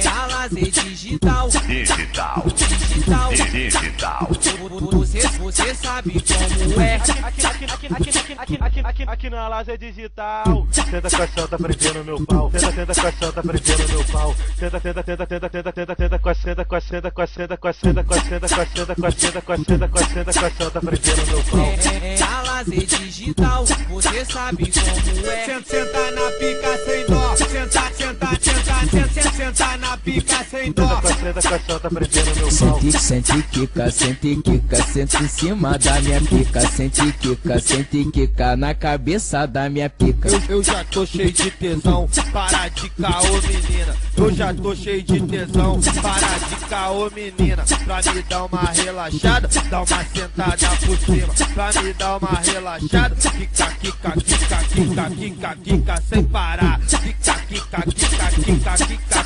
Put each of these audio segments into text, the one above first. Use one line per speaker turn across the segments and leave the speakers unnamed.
A Lazer digital.
Digital.
Você sabe como é.
Aqui na Lazer digital. Tenta com a chota prendendo meu pau. Tenta com a chota prendendo meu pau. Tenta com a chota prendendo meu pau.
A Lazer digital. Você sabe como é.
Senta na pica sem dó. Senta na pica sem dó.
Tenta com a chota prendendo meu pau.
Sente quica, senta em cima da minha pica. Sente quica na cabeça da minha pica.
Eu já tô cheio de tesão, para de caô menina. Eu já tô cheio de tesão, para de caô menina. Pra me dar uma relaxada, dá uma sentada por cima. Pra me dar uma relaxada, quica sem parar.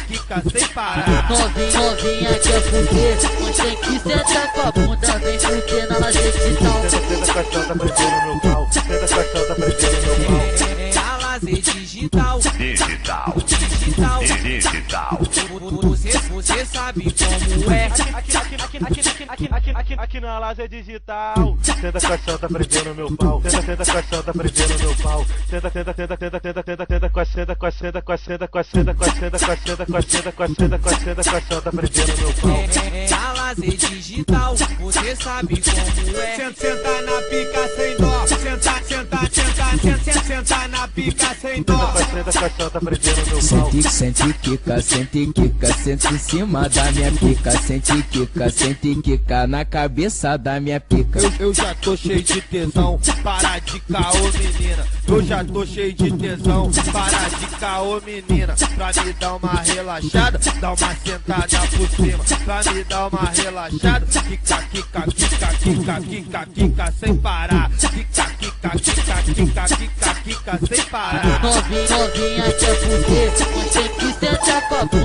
Quica sem parar.
Novinha quer fuder, mas tem que sentar com a bunda. Vem fuder na Lazer digital.
Tenta com a chota prendendo meu pau. Tenta com a chota prendendo meu pau.
A Lazer digital. Você sabe como é.
Aqui na Lazer digital. Tenta com a chota prendendo meu pau. Tenta com a chota prendendo meu pau. Tenta com a chota prendendo meu pau.
A Lazer digital. Você sabe como é.
Senta na pica sem dó. Senta na pica sem dó.
Tenta com a chota prendendo meu pau.
Sente quica, senta em cima da minha pica. Sente quica na cabeça da minha pica.
Eu já tô cheio de tesão, para de caô menina. Eu já tô cheio de tesão, para de caô menina. Pra me dar uma relaxada, dá uma sentada por cima. Pra me dar uma relaxada, quica sem parar. Quica sem parar.
Novinha quer fuder, mas tem que sentar com a bunda.